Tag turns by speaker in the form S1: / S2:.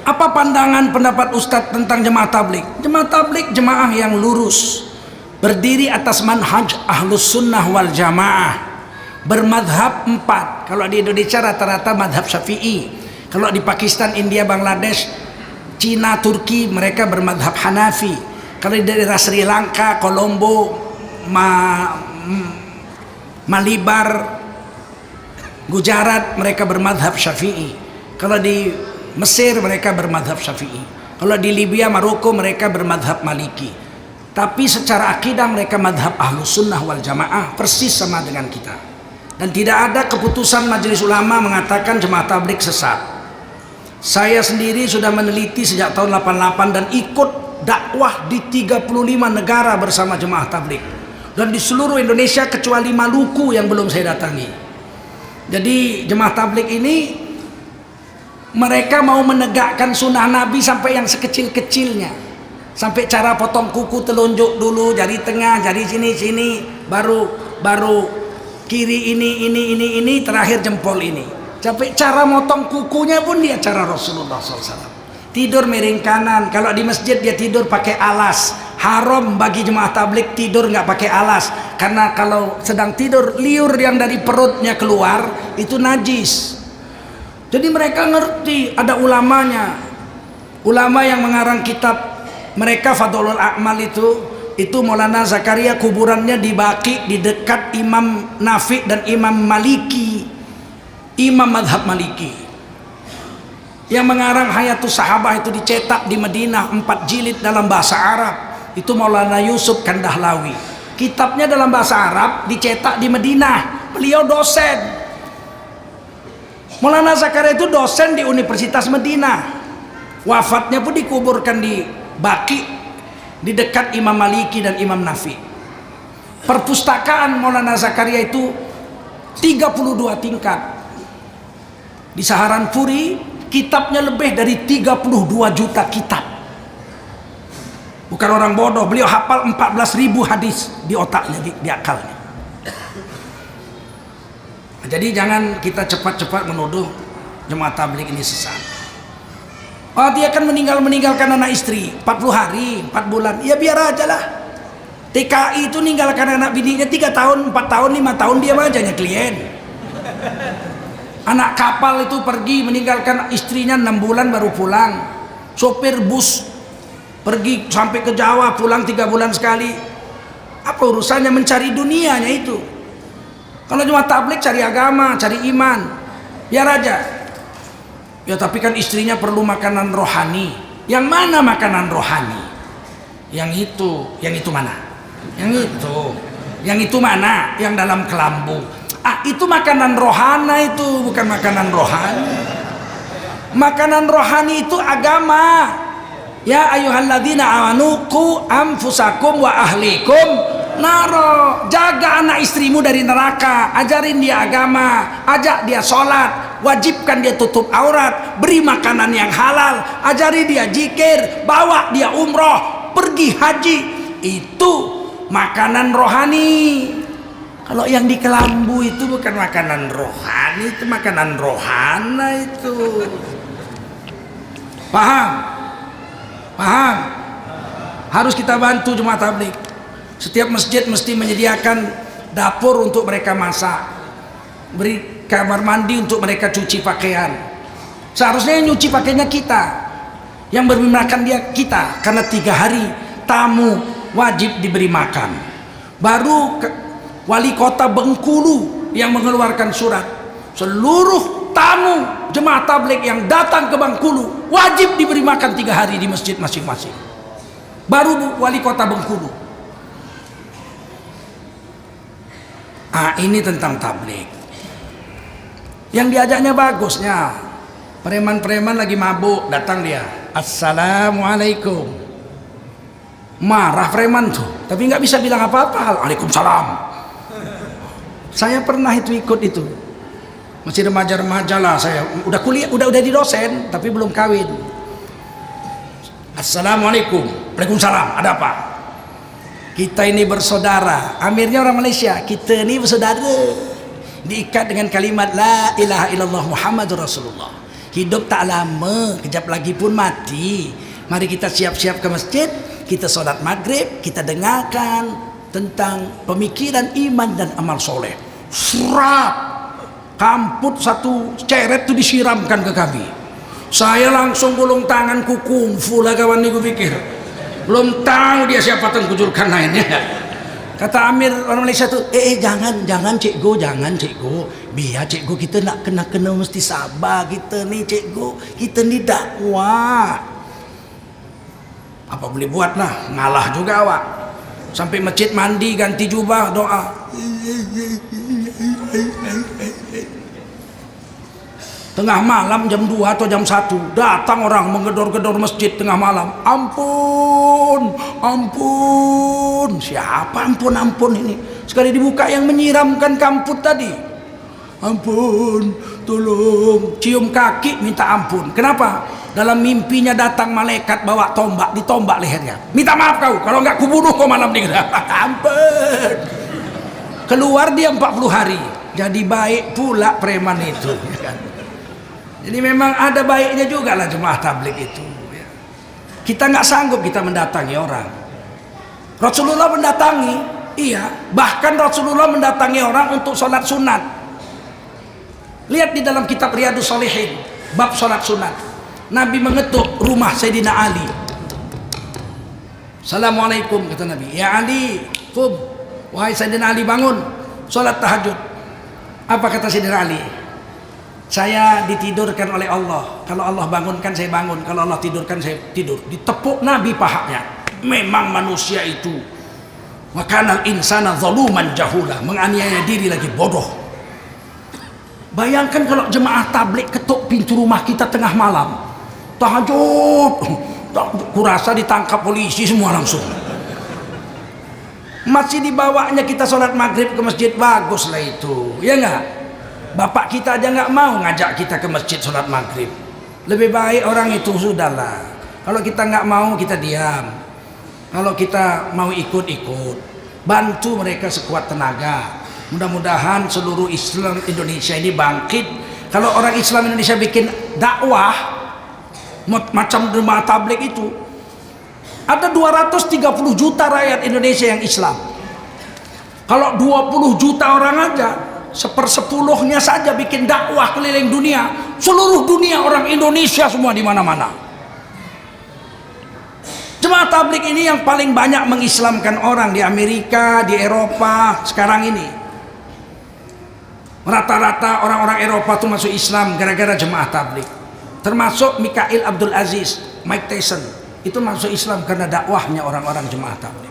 S1: Apa pandangan pendapat Ustadz tentang jemaah tablik? Jemaah tablik jemaah yang lurus, berdiri atas manhaj ahlus sunnah wal jamaah, bermadhab 4. Kalau di Indonesia rata-rata madhab syafi'i. Kalau di Pakistan, India, Bangladesh, Cina, Turki, mereka bermadhab Hanafi. Kalau di daerah Sri Lanka, Kolombo, Malibar, Gujarat, mereka bermadhab syafi'i. Kalau di Mesir mereka bermadhab syafi'i. Kalau di Libya, Maroko, mereka bermadhab maliki. Tapi secara akidah mereka madhab ahlus sunnah wal jamaah, persis sama dengan kita. Dan tidak ada keputusan majelis ulama mengatakan jemaah tablik sesat. Saya sendiri sudah meneliti sejak tahun 88 dan ikut dakwah di 35 negara bersama jemaah tablik, dan di seluruh Indonesia kecuali Maluku yang belum saya datangi. Jadi jemaah tablik ini mereka mau menegakkan sunnah Nabi sampai yang sekecil-kecilnya, sampai cara potong kuku telunjuk dulu, jari tengah, jari sini, baru kiri ini, terakhir jempol ini. Sampai cara motong kukunya pun dia cara Rasulullah SAW. Tidur miring kanan. Kalau di masjid dia tidur pakai alas. Haram bagi jemaah tablik tidur nggak pakai alas, karena kalau sedang tidur liur yang dari perutnya keluar itu najis. Jadi mereka ngerti, ada ulamanya, ulama yang mengarang kitab mereka Fadlul A'mal itu Maulana Zakaria, kuburannya di Baqi, di dekat Imam Nafi dan Imam Maliki, Imam madhab Maliki. Yang mengarang Hayatus Sahabah itu dicetak di Madinah 4 jilid dalam bahasa Arab, itu Maulana Yusuf Kandahlawi. Kitabnya dalam bahasa Arab dicetak di Madinah, beliau dosen. Maulana Zakaria itu dosen di Universitas Madinah. Wafatnya pun dikuburkan di Baqi, di dekat Imam Maliki dan Imam Nafi. Perpustakaan Maulana Zakaria itu 32 tingkat. Di Saharanpuri kitabnya lebih dari 32 juta kitab. Bukan orang bodoh, beliau hafal 14.000 hadis di otaknya, di akalnya. Jadi jangan kita cepat-cepat menuduh jemaah tablik ini sesat. Oh, dia akan meninggalkan anak istri 40 hari, 4 bulan. Ya biar aja lah. TKI itu ninggalkan anak bininya 3 tahun, 4 tahun, 5 tahun, diam aja nya klien. Anak kapal itu pergi meninggalkan istrinya 6 bulan baru pulang. Sopir bus pergi sampai ke Jawa, pulang 3 bulan sekali. Apa urusannya mencari dunianya itu? Kalau cuma tablik cari agama, cari iman, biar aja. Ya tapi kan istrinya perlu makanan rohani. Yang mana makanan rohani? Yang itu mana? Yang itu mana? Yang dalam kelambu. Itu makanan rohana, itu bukan makanan rohani. Makanan rohani itu agama. Ya ayyuhalladzina amanu qu anfusakum wa ahlikum naro. Jaga anak istrimu dari neraka, ajarin dia agama, ajak dia sholat, wajibkan dia tutup aurat, beri makanan yang halal, ajari dia zikir, bawa dia umroh, pergi haji. Itu makanan rohani. Kalau yang di kelambu itu bukan makanan rohani, itu makanan rohana itu. Paham? Harus kita bantu jemaah tablik. Setiap masjid mesti menyediakan dapur untuk mereka masak, beri kamar mandi untuk mereka cuci pakaian. Seharusnya yang nyuci pakaiannya kita, yang beri makan dia kita, karena 3 hari tamu wajib diberi makan. Baru wali kota Bengkulu yang mengeluarkan surat, seluruh tamu jemaah tablik yang datang ke Bengkulu wajib diberi makan 3 hari di masjid masing-masing. Baru wali kota Bengkulu. Ini tentang tablik. Yang diajaknya bagusnya, preman-preman lagi mabuk, datang dia, assalamualaikum. Marah preman tuh, tapi nggak bisa bilang apa-apa. Waalaikumsalam. Saya pernah ikut itu. Masih remaja-remaja lah saya. Udah kuliah, udah di dosen, tapi belum kawin. Assalamualaikum. Waalaikumsalam. Ada apa? Kita ini bersaudara. Amirnya orang Malaysia. Kita ini bersaudara. Diikat dengan kalimat La ilaha illallah Muhammadur Rasulullah. Hidup tak lama, kejap lagi pun mati. Mari kita siap-siap ke masjid, kita sholat maghrib, kita dengarkan tentang pemikiran iman dan amal soleh. Serap, kamput satu ceret itu disiramkan ke kami. Saya langsung gulung tanganku kungfu lah kawan ini, gue pikir belum tahu dia siapa tengkujulkan lainnya. Kata Amir orang Malaysia tuh, jangan cikgu, jangan cikgu, biar cikgu kita nak kena mesti sabar kita nih cikgu, kita nih dakwah. Apa boleh buat lah, ngalah juga awak. Sampai masjid mandi ganti jubah doa. Tengah malam jam 2 atau jam 1 datang orang menggedor-gedor masjid tengah malam. Ampun, ampun. Siapa ampun ini? Sekali dibuka yang menyiramkan kamput tadi. Ampun, tolong. Cium kaki minta ampun. Kenapa? Dalam mimpinya datang malaikat bawa tombak, ditombak lehernya. Minta maaf kau, kalau enggak kubunuh kau malam ini. Ampun. Keluar dia 40 hari. Jadi baik pula preman itu. Jadi memang ada baiknya juga lah jemaah tabligh itu. Kita nggak sanggup kita mendatangi orang. Rasulullah mendatangi, iya. Bahkan Rasulullah mendatangi orang untuk sholat sunat. Lihat di dalam kitab Riyadhus Shalihin, bab sholat sunat. Nabi mengetuk rumah Sayyidina Ali. Assalamualaikum kata Nabi. Ya Ali, qum. Wahai Sayyidina Ali, bangun. Sholat tahajud. Apa kata Sayyidina Ali? Saya ditidurkan oleh Allah. Kalau Allah bangunkan saya bangun, kalau Allah tidurkan saya tidur. Ditepuk Nabi pahanya. Memang manusia itu wa kanal insana zaluman jahula, menganiaya diri lagi bodoh. Bayangkan kalau jemaah tabligh ketuk pintu rumah kita tengah malam. Tahajud. Kurasa ditangkap polisi semua langsung. Masih dibawanya kita sholat maghrib ke masjid, bagus lah itu. Ya enggak? Bapak kita aja nggak mau ngajak kita ke masjid sholat maghrib. Lebih baik orang itu sudahlah. Kalau kita nggak mau kita diam. Kalau kita mau ikut-ikut, bantu mereka sekuat tenaga. Mudah-mudahan seluruh Islam Indonesia ini bangkit. Kalau orang Islam Indonesia bikin dakwah macam jemaah tabligh itu, ada 230 juta rakyat Indonesia yang Islam. Kalau 20 juta orang aja, 1/10-nya saja bikin dakwah keliling dunia, seluruh dunia orang Indonesia semua di mana-mana. Jemaah tabligh ini yang paling banyak mengislamkan orang di Amerika, di Eropa sekarang ini. Rata-rata orang-orang Eropa itu masuk Islam gara-gara jemaah tabligh. Termasuk Mikhail Abdul Aziz, Mike Tyson, itu masuk Islam karena dakwahnya orang-orang jemaah tabligh.